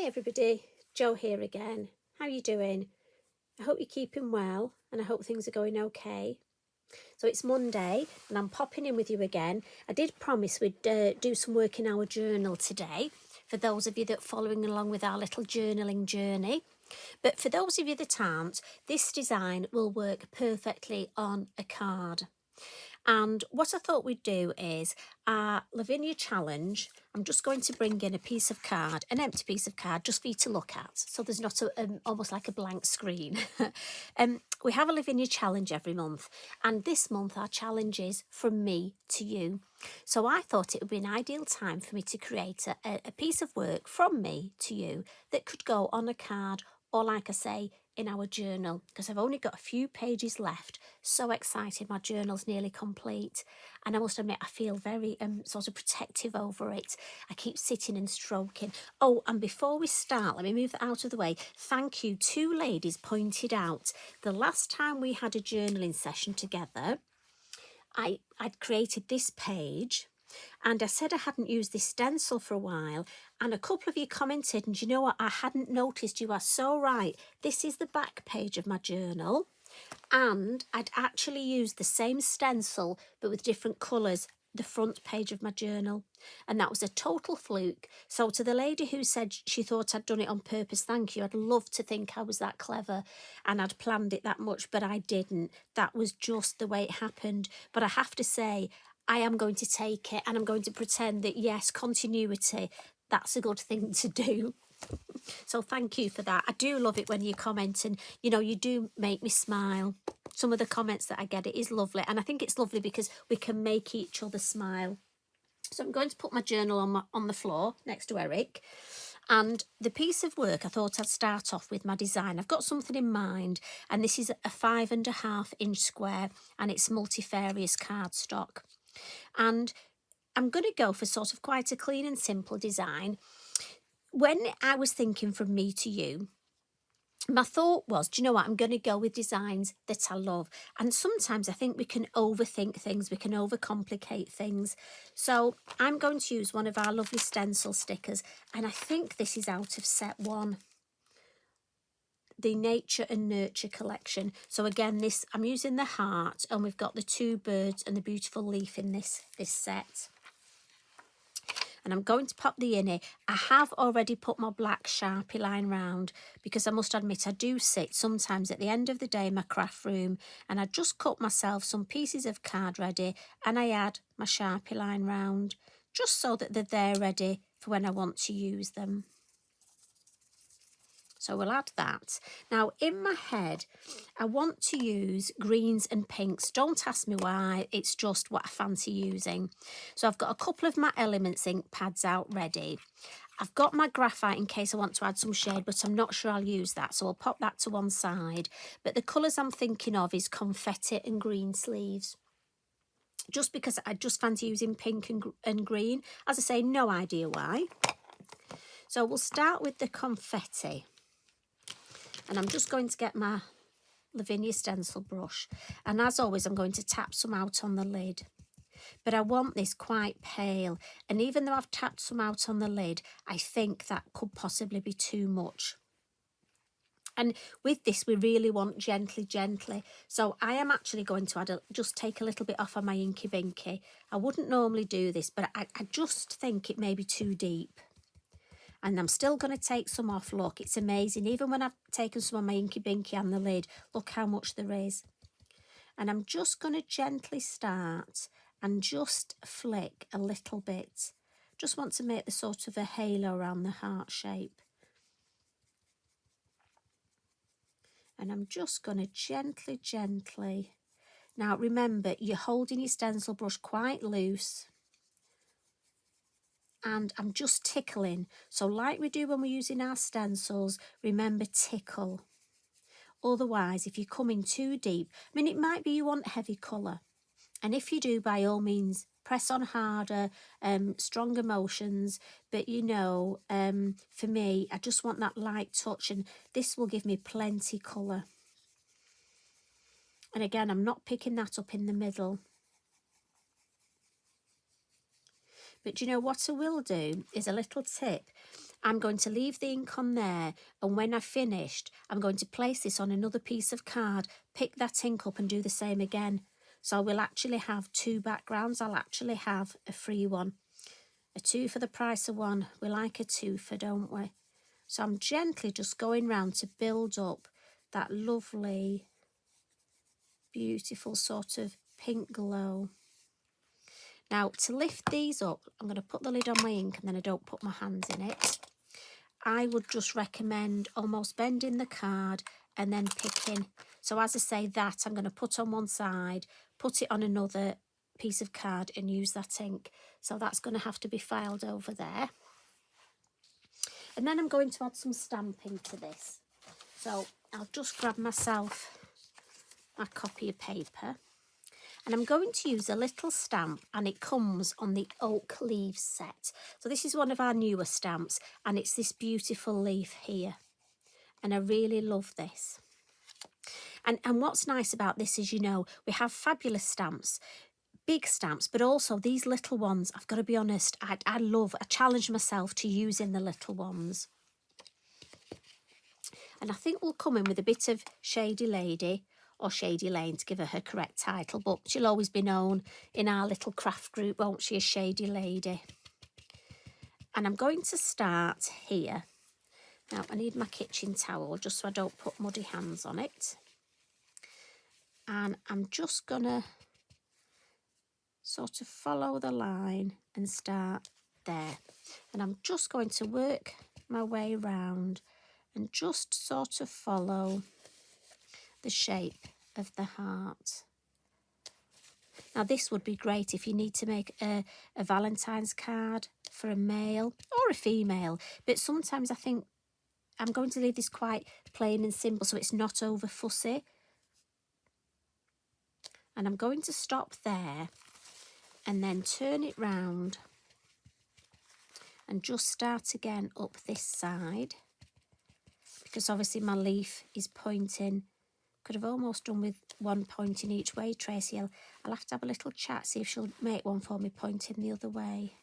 Hi everybody, Jo here again. How are you doing? I hope you're keeping well and I hope things are going okay. So it's Monday and I'm popping in with you again. I did promise we'd do some work in our journal today for those of you that are following along with our little journaling journey. But for those of you that aren't, this design will work perfectly on a card. And what I thought we'd do is our Lavinia challenge. I'm just going to bring in a piece of card, an empty piece of card, just for you to look at. So there's not almost like a blank screen. We have a Lavinia challenge every month. And this month our challenge is from me to you. So I thought it would be an ideal time for me to create a piece of work from me to you that could go on a card or, like I say, in our journal, because I've only got a few pages left. So excited, my journal's nearly complete, and I must admit I feel very sort of protective over it. I keep sitting and stroking. Oh, and before we start, let me move that out of the way. Thank you. Two ladies pointed out the last time we had a journaling session together, I'd created this page and I said I hadn't used this stencil for a while, and a couple of you commented, and you know what, I hadn't noticed. You are so right. This is the back page of my journal, and I'd actually used the same stencil but with different colours the front page of my journal, and that was a total fluke. So to the lady who said she thought I'd done it on purpose, thank you. I'd love to think I was that clever and I'd planned it that much, but I didn't. That was just the way it happened. But I have to say, I am going to take it and I'm going to pretend that, yes, continuity, that's a good thing to do. So thank you for that. I do love it when you comment, and you know, you do make me smile. Some of the comments that I get, it is lovely, and I think it's lovely because we can make each other smile. So I'm going to put my journal on the floor next to Eric, and the piece of work, I thought I'd start off with my design. I've got something in mind, and this is a 5.5 inch square, and it's multifarious cardstock. And I'm going to go for sort of quite a clean and simple design. When I was thinking from me to you, my thought was, do you know what, I'm going to go with designs that I love. And sometimes I think we can overthink things, we can overcomplicate things. So I'm going to use one of our lovely stencil stickers, and I think this is out of set 1. The Nature and Nurture collection. So again, this, I'm using the heart, and we've got the 2 birds and the beautiful leaf in this set. And I'm going to pop the innie. I have already put my black Sharpie line round, because I must admit I do sit sometimes at the end of the day in my craft room and I just cut myself some pieces of card ready and I add my Sharpie line round, just so that they're there ready for when I want to use them. So we'll add that. Now in my head, I want to use greens and pinks. Don't ask me why, it's just what I fancy using. So I've got a couple of my Elements ink pads out ready. I've got my graphite in case I want to add some shade, but I'm not sure I'll use that. So I'll pop that to one side. But the colours I'm thinking of is confetti and green sleeves. Just because I just fancy using pink and green. As I say, no idea why. So we'll start with the confetti. And I'm just going to get my Lavinia stencil brush. And as always, I'm going to tap some out on the lid. But I want this quite pale. And even though I've tapped some out on the lid, I think that could possibly be too much. And with this, we really want gently. So I am actually going to just take a little bit off of my Inky Binky. I wouldn't normally do this, but I just think it may be too deep. And I'm still going to take some off. Look, it's amazing. Even when I've taken some on my Inky Binky and the lid, look how much there is. And I'm just going to gently start and just flick a little bit. Just want to make the sort of a halo around the heart shape. And I'm just going to gently. Now remember, you're holding your stencil brush quite loose. And I'm just tickling. So like we do when we're using our stencils, remember, tickle. Otherwise, if you come in too deep, I mean, it might be you want heavy colour. And if you do, by all means, press on harder, stronger motions. But you know, for me, I just want that light touch, and this will give me plenty colour. And again, I'm not picking that up in the middle. But you know what I will do is a little tip. I'm going to leave the ink on there, and when I've finished, I'm going to place this on another piece of card, pick that ink up and do the same again. So we'll actually have 2 backgrounds. I'll actually have a free one. A 2 for the price of 1. We like a 2 for, don't we? So I'm gently just going round to build up that lovely, beautiful sort of pink glow. Now, to lift these up, I'm going to put the lid on my ink and then I don't put my hands in it. I would just recommend almost bending the card and then picking. So as I say that, I'm going to put on one side, put it on another piece of card and use that ink. So that's going to have to be filed over there. And then I'm going to add some stamping to this. So I'll just grab myself my copy of paper. And I'm going to use a little stamp, and it comes on the oak leaves set. So this is one of our newer stamps, and it's this beautiful leaf here. And I really love this. And what's nice about this is, you know, we have fabulous stamps, big stamps, but also these little ones, I've got to be honest, I challenge myself to using the little ones. And I think we'll come in with a bit of Shady Lady, or Shady Lane to give her correct title, but she'll always be known in our little craft group, won't she, as Shady Lady. And I'm going to start here. Now, I need my kitchen towel just so I don't put muddy hands on it. And I'm just going to sort of follow the line and start there. And I'm just going to work my way round and just sort of follow the shape of the heart. Now this would be great if you need to make a Valentine's card for a male or a female, but sometimes I think I'm going to leave this quite plain and simple so it's not over fussy. And I'm going to stop there and then turn it round and just start again up this side, because obviously my leaf is pointing. Could have almost done with one pointing each way, Tracy. I'll have to have a little chat, see if she'll make one for me pointing the other way.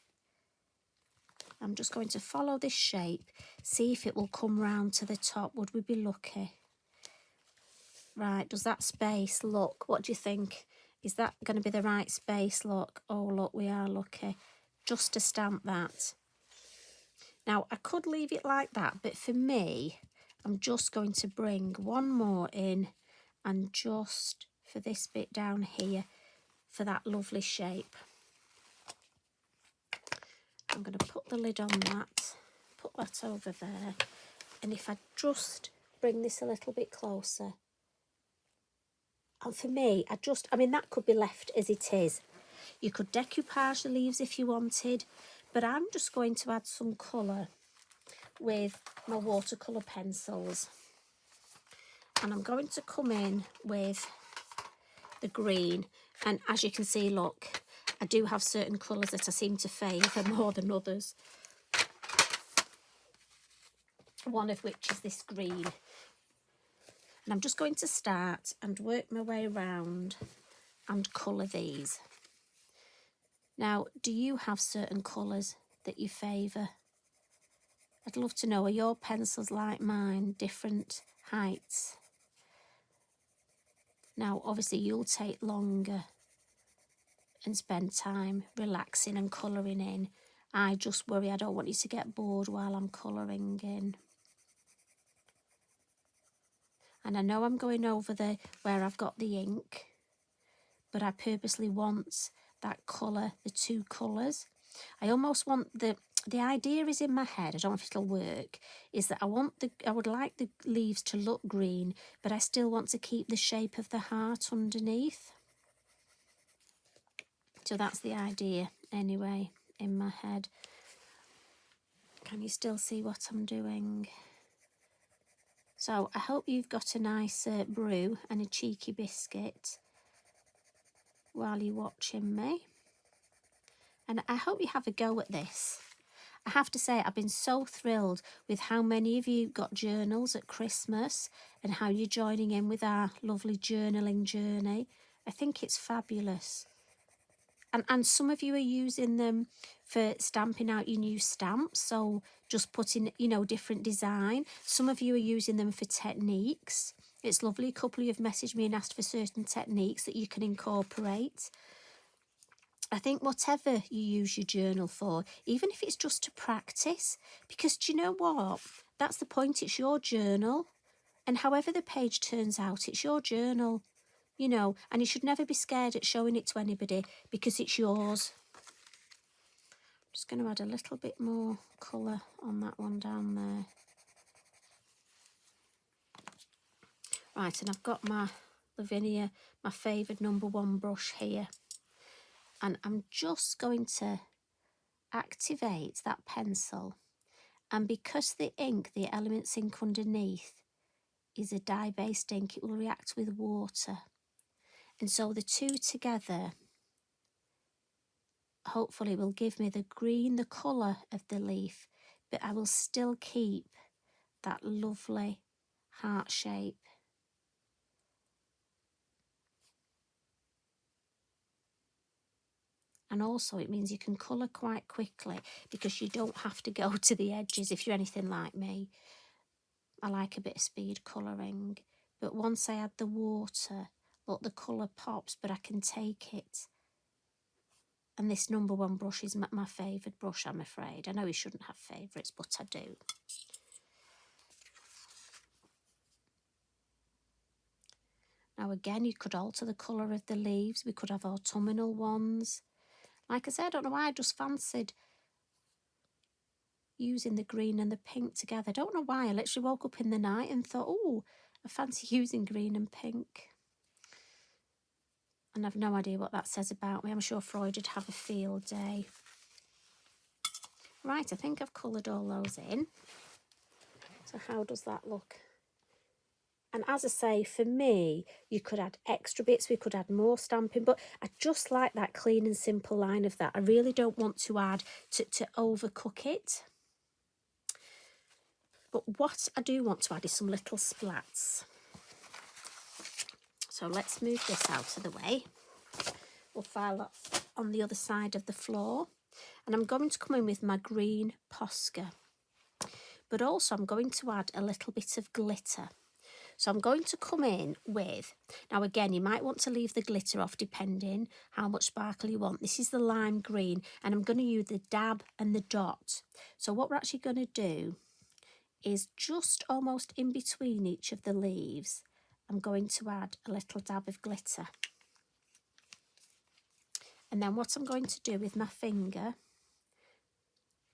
I'm just going to follow this shape, see if it will come round to the top. Would we be lucky? Right, does that space look? What do you think? Is that going to be the right space? Look, oh look, we are lucky. Just to stamp that. Now, I could leave it like that, but for me, I'm just going to bring one more in and just for this bit down here for that lovely shape. I'm going to put the lid on that, put that over there, and if I just bring this a little bit closer, and for me, I mean that could be left as it is. You could decoupage the leaves if you wanted, but I'm just going to add some colour with my watercolour pencils. And I'm going to come in with the green. And as you can see, look, I do have certain colours that I seem to favour more than others. One of which is this green. And I'm just going to start and work my way around and colour these. Now, do you have certain colours that you favour? I'd love to know, are your pencils like mine, different heights? Now, obviously, you'll take longer and spend time relaxing and colouring in. I just worry I don't want you to get bored while I'm colouring in. And I know I'm going over where I've got the ink, but I purposely want that colour, the 2 colours. I almost want the idea is in my head, I don't know if it'll work, is that I would like the leaves to look green, but I still want to keep the shape of the heart underneath. So that's the idea anyway in my head. Can you still see what I'm doing? So I hope you've got a nice brew and a cheeky biscuit while you're watching me. And I hope you have a go at this. I have to say, I've been so thrilled with how many of you got journals at Christmas and how you're joining in with our lovely journaling journey. I think it's fabulous. And some of you are using them for stamping out your new stamps, so just putting, you know, different design. Some of you are using them for techniques. It's lovely. A couple of you have messaged me and asked for certain techniques that you can incorporate. I think whatever you use your journal for, even if it's just to practice, because do you know what? That's the point. It's your journal. And however the page turns out, it's your journal, you know, and you should never be scared at showing it to anybody because it's yours. I'm just going to add a little bit more colour on that one down there. Right, and I've got my Lavinia, my favoured #1 brush here. And I'm just going to activate that pencil. And because the ink, the Elements ink underneath, is a dye-based ink, it will react with water. And so the two together hopefully will give me the green, the colour of the leaf, but I will still keep that lovely heart shape. And also it means you can colour quite quickly because you don't have to go to the edges if you're anything like me. I like a bit of speed colouring, but once I add the water, look, the colour pops, but I can take it. And this #1 brush is my favoured brush, I'm afraid. I know you shouldn't have favourites, but I do. Now again, you could alter the colour of the leaves. We could have autumnal ones. Like I said, I don't know why I just fancied using the green and the pink together. I don't know why. I literally woke up in the night and thought, oh, I fancy using green and pink. And I've no idea what that says about me. I'm sure Freud would have a field day. Right, I think I've coloured all those in. So how does that look? And as I say, for me, you could add extra bits, we could add more stamping, but I just like that clean and simple line of that. I really don't want to add to overcook it. But what I do want to add is some little splats. So let's move this out of the way. We'll file that on the other side of the floor. And I'm going to come in with my green posca. But also I'm going to add a little bit of glitter. So I'm going to come in with, now again, you might want to leave the glitter off depending how much sparkle you want. This is the lime green, and I'm going to use the dab and the dot. So what we're actually going to do is just almost in between each of the leaves, I'm going to add a little dab of glitter. And then what I'm going to do with my finger,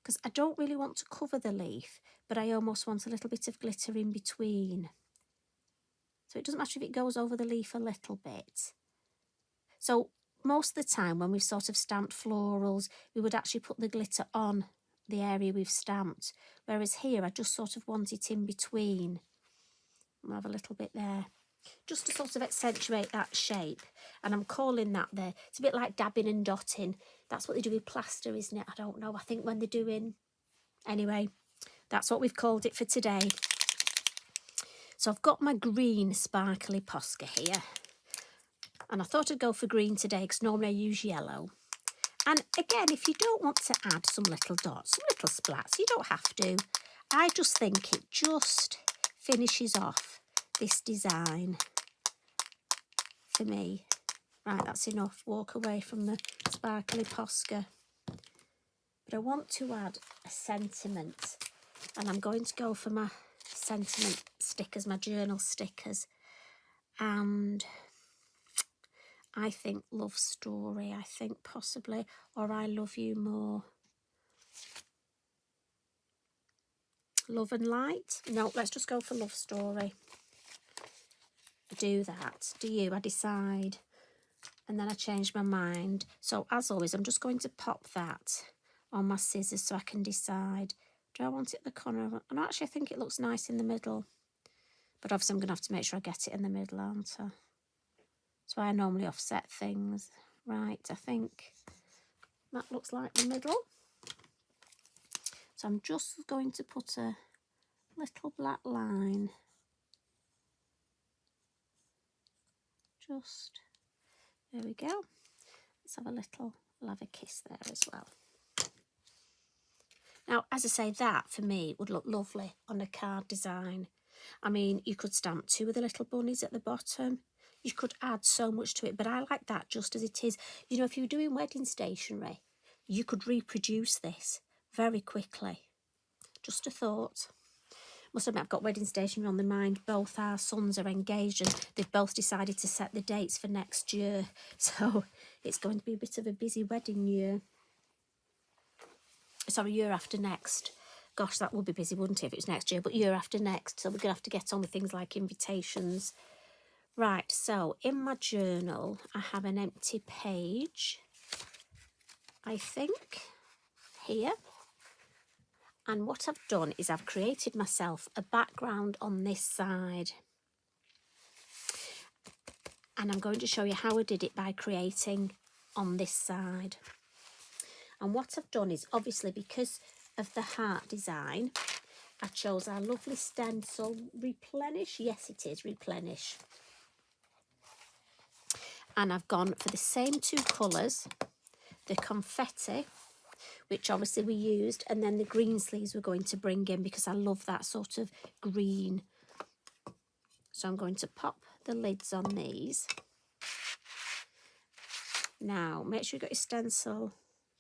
because I don't really want to cover the leaf, but I almost want a little bit of glitter in between. So it doesn't matter if it goes over the leaf a little bit. So most of the time when we've sort of stamped florals, we would actually put the glitter on the area we've stamped. Whereas here, I just sort of want it in between. I'll have a little bit there, just to sort of accentuate that shape. And I'm calling that there. It's a bit like dabbing and dotting. That's what they do with plaster, isn't it? I don't know. I think when they're doing... Anyway, that's what we've called it for today. So I've got my green sparkly posca here. And I thought I'd go for green today because normally I use yellow. And again, if you don't want to add some little dots, some little splats, you don't have to. I just think it just finishes off this design for me. Right, that's enough. Walk away from the sparkly posca. But I want to add a sentiment. And I'm going to go for my sentiment stickers, my journal stickers. And I think love story, I think possibly, or I love you more. Love and light? No, let's just go for love story. Do that. Do you? I decide. And then I change my mind. So as always, I'm just going to pop that on my scissors so I can decide. Do I want it at the corner? And actually, I think it looks nice in the middle. But obviously, I'm going to have to make sure I get it in the middle, aren't I? That's why I normally offset things. Right, I think that looks like the middle. So I'm just going to put a little black line. Just, there we go. Let's have a little I'll have a kiss there as well. Now, as I say, that for me would look lovely on a card design. I mean, you could stamp 2 of the little bunnies at the bottom. You could add so much to it, but I like that just as it is. You know, if you're doing wedding stationery, you could reproduce this very quickly. Just a thought. Must admit, I've got wedding stationery on the mind. Both our sons are engaged and they've both decided to set the dates for next year. So it's going to be a bit of a busy wedding year. Sorry, year after next. Gosh, that would be busy, wouldn't it, if it was next year? But year after next. So we're going to have to get on with things like invitations. Right, so in my journal, I have an empty page, I think, here. And what I've done is I've created myself a background on this side. And I'm going to show you how I did it by creating on this side. And what I've done is, obviously, because of the heart design, I chose our lovely stencil Replenish. Yes, it is Replenish. And I've gone for the same 2 colours, the confetti, which obviously we used, and then the green sleeves we're going to bring in because I love that sort of green. So I'm going to pop the lids on these. Now, make sure you've got your stencil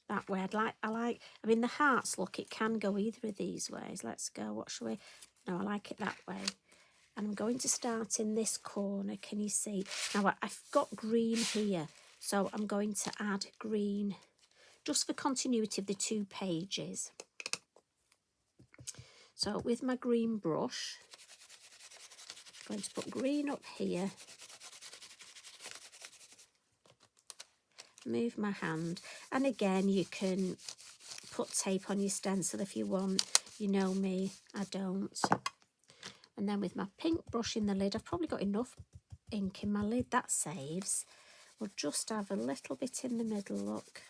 that way. I mean, the hearts, look, it can go either of these ways. Let's go, what shall we? No, I like it that way. And I'm going to start in this corner, can you see? Now, I've got green here, so I'm going to add green just for continuity of the 2 pages. So with my green brush, I'm going to put green up here. Move my hand, and again you can put tape on your stencil if you want. You know me, I don't. And then with my pink brush in the lid, I've probably got enough ink in my lid, that saves. We'll just have a little bit in the middle, look.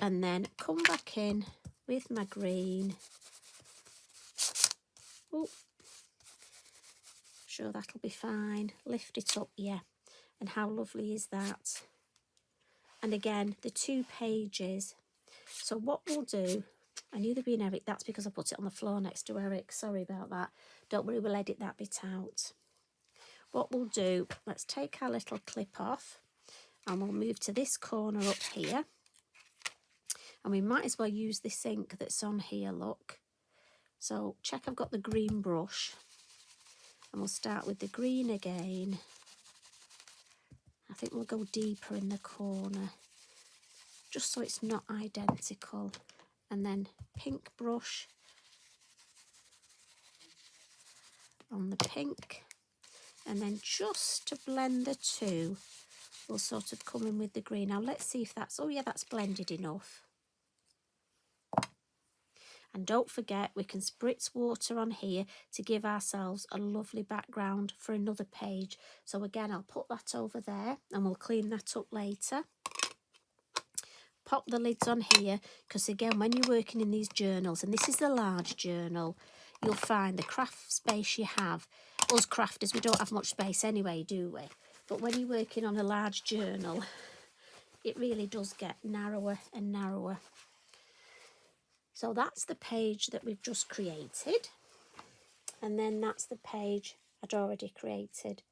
And then come back in with my green. Oh, sure that'll be fine. Lift it up, yeah. And how lovely is that? And again, the 2 pages. So what we'll do, I knew there'd be an Eric, that's because I put it on the floor next to Eric. Sorry about that. Don't worry, we'll edit that bit out. What we'll do, let's take our little clip off and we'll move to this corner up here. And we might as well use this ink that's on here, look. So check I've got the green brush. And we'll start with the green again. I think we'll go deeper in the corner, just so it's not identical. And then pink brush on the pink. And then just to blend the 2, we'll sort of come in with the green. Now let's see if that's, oh yeah, that's blended enough. And don't forget, we can spritz water on here to give ourselves a lovely background for another page. So again, I'll put that over there and we'll clean that up later. Pop the lids on here, because again, when you're working in these journals, and this is the large journal, you'll find the craft space you have. Us crafters, we don't have much space anyway, do we? But when you're working on a large journal, it really does get narrower and narrower. So that's the page that we've just created. And then that's the page I'd already created.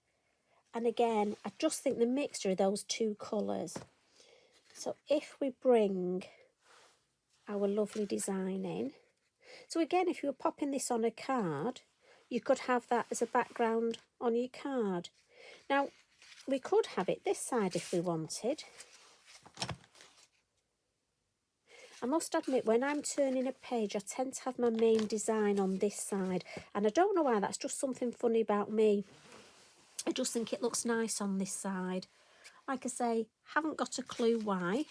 And again, I just think the mixture of those 2 colours. So if we bring our lovely design in. So again, if you were popping this on a card, you could have that as a background on your card. Now, we could have it this side if we wanted. I must admit, when I'm turning a page, I tend to have my main design on this side. And I don't know why, that's just something funny about me. I just think it looks nice on this side. Like I say, haven't got a clue why.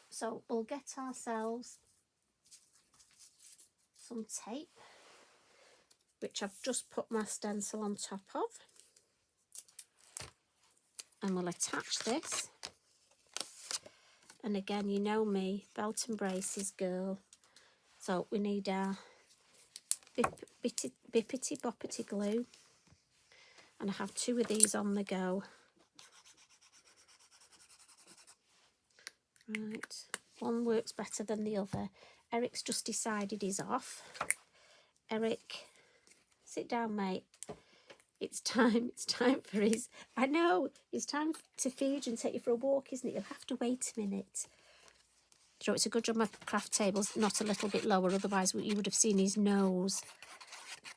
So we'll get ourselves some tape, which I've just put my stencil on top of. And we'll attach this. And again, you know me, belt and braces girl. So we need our bippity boppity glue. And I have 2 of these on the go. Right, one works better than the other. Eric's just decided he's off. Eric, sit down, mate. It's time for his, I know, it's time to feed you and take you for a walk, isn't it? You'll have to wait a minute. So it's a good job my craft table's not a little bit lower, otherwise you would have seen his nose.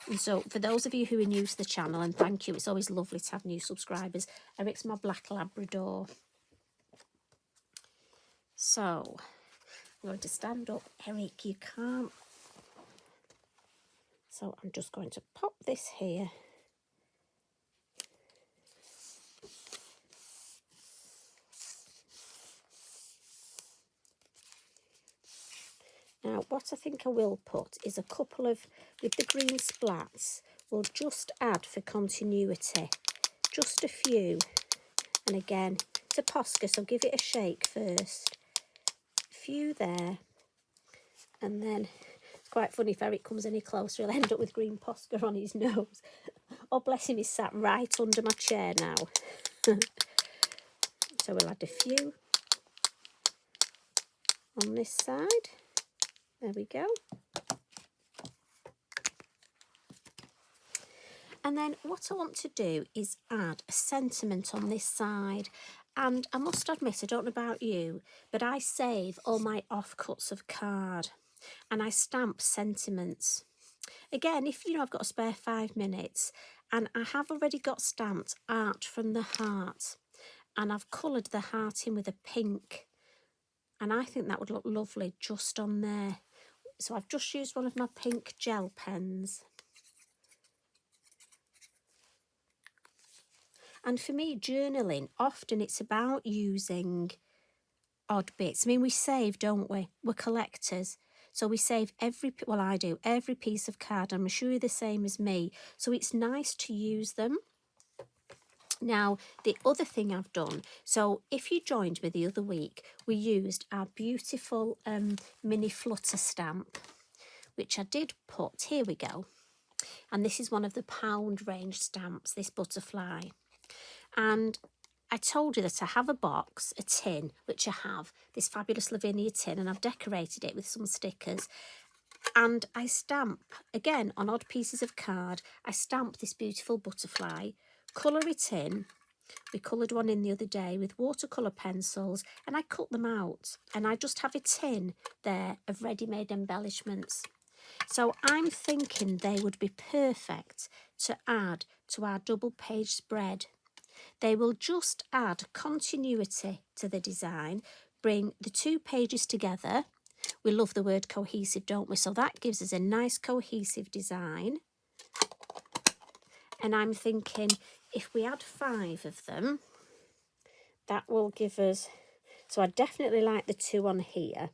And so for those of you who are new to the channel, and thank you, it's always lovely to have new subscribers, Eric's my black Labrador. So I'm going to stand up. Eric, you can't. So I'm just going to pop this here. Now, what I think I will put is a couple of, with the green splats, we'll just add for continuity, just a few. And again, it's a posca, so give it a shake first. A few there. And then, it's quite funny, if Eric comes any closer, he'll end up with green posca on his nose. Oh, bless him, he's sat right under my chair now. So we'll add a few on this side. There we go. And then what I want to do is add a sentiment on this side. And I must admit, I don't know about you, but I save all my offcuts of card and I stamp sentiments. Again, if I've got a spare 5 minutes, and I have already got stamped art from the heart, and I've coloured the heart in with a pink, and I think that would look lovely just on there. So I've just used one of my pink gel pens. And for me, journaling, often it's about using odd bits. I mean, we save, don't we? We're collectors. So we save well, I do, every piece of card. I'm sure you're the same as me. So it's nice to use them. Now, the other thing I've done, so if you joined me the other week, we used our beautiful mini flutter stamp, which I did put, here we go. And this is one of the pound range stamps, this butterfly. And I told you that I have a box, a tin, which I have, this fabulous Lavinia tin, and I've decorated it with some stickers. And I stamp, again, on odd pieces of card, I stamp this beautiful butterfly, colour it in. We coloured one in the other day with watercolour pencils, and I cut them out. And I just have a tin there of ready-made embellishments. So I'm thinking they would be perfect to add to our double page spread. They will just add continuity to the design, bring the 2 pages together. We love the word cohesive, don't we? So that gives us a nice cohesive design. And I'm thinking if we add 5 of them, that will give us, so I definitely like the 2 on here.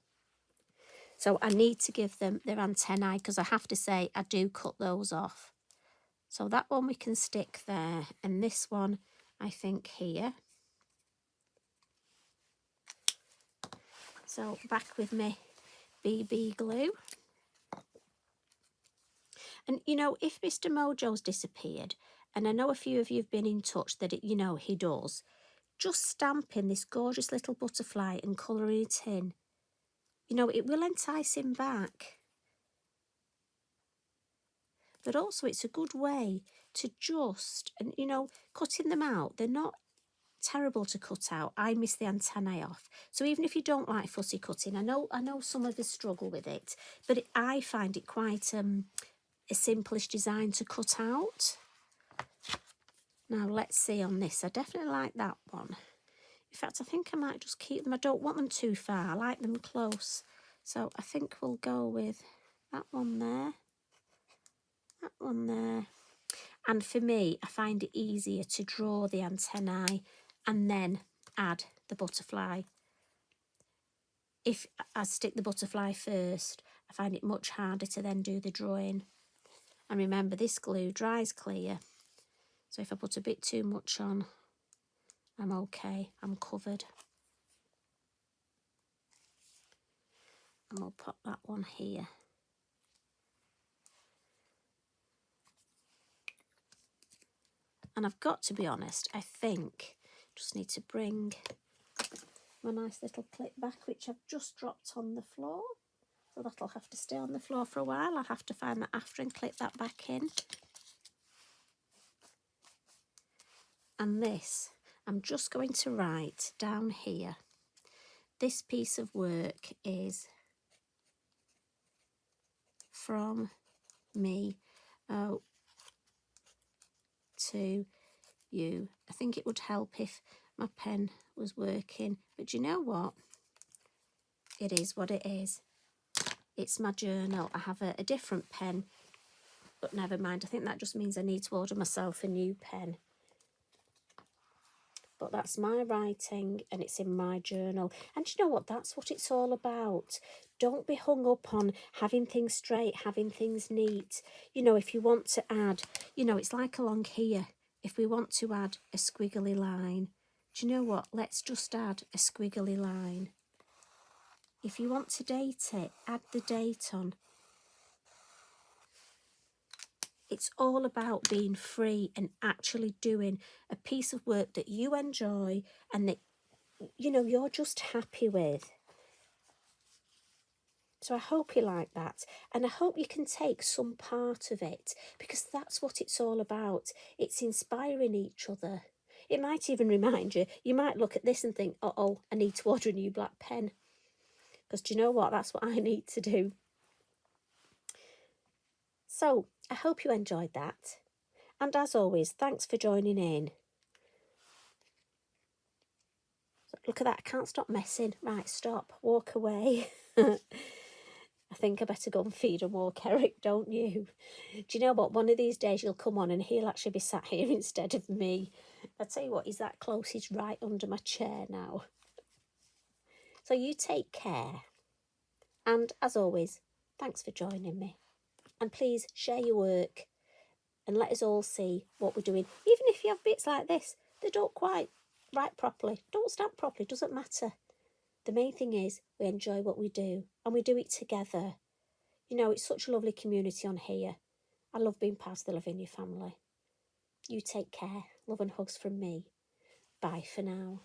So I need to give them their antennae, because I have to say I do cut those off. So that one we can stick there, and this one I think here. So back with me BB glue. And if Mr. Mojo's disappeared, and I know a few of you have been in touch that he does, just stamping this gorgeous little butterfly and colouring it in, it will entice him back. But also it's a good way to just, and cutting them out, they're not terrible to cut out. I miss the antennae off. So even if you don't like fussy cutting, I know some of us struggle with it, but I find it quite a simplish design to cut out. Now let's see on this. I definitely like that one. In fact, I think I might just keep them. I don't want them too far. I like them close. So I think we'll go with that one there. That one there. And for me, I find it easier to draw the antennae and then add the butterfly. If I stick the butterfly first, I find it much harder to then do the drawing. And remember, this glue dries clear. So if I put a bit too much on, I'm okay, I'm covered. And we'll put that one here. And I've got to be honest, I think just need to bring my nice little clip back, which I've just dropped on the floor. So that'll have to stay on the floor for a while. I'll have to find that after and clip that back in. And this, I'm just going to write down here, this piece of work is from me to you. I think it would help if my pen was working, but you know what? It is what it is. It's my journal. I have a different pen, but never mind. I think that just means I need to order myself a new pen. But that's my writing and it's in my journal. And you know what? That's what it's all about. Don't be hung up on having things straight, having things neat. You know, if you want to add, you know, it's like along here. If we want to add a squiggly line, do you know what? Let's just add a squiggly line. If you want to date it, add the date on. It's all about being free and actually doing a piece of work that you enjoy and that, you know, you're just happy with. So I hope you like that. And I hope you can take some part of it, because that's what it's all about. It's inspiring each other. It might even remind you, you might look at this and think, uh-oh, I need to order a new black pen. Because do you know what? That's what I need to do. So I hope you enjoyed that. And as always, thanks for joining in. Look at that, I can't stop messing. Right, stop, walk away. I think I better go and feed and walk Eric, don't you? Do you know what? One of these days you'll come on and he'll actually be sat here instead of me. I tell you what, he's that close, he's right under my chair now. So you take care. And as always, thanks for joining me. And please share your work and let us all see what we're doing. Even if you have bits like this that don't quite write properly, don't stamp properly, doesn't matter. The main thing is we enjoy what we do and we do it together. You know, it's such a lovely community on here. I love being part of the Lavinia family. You take care. Love and hugs from me. Bye for now.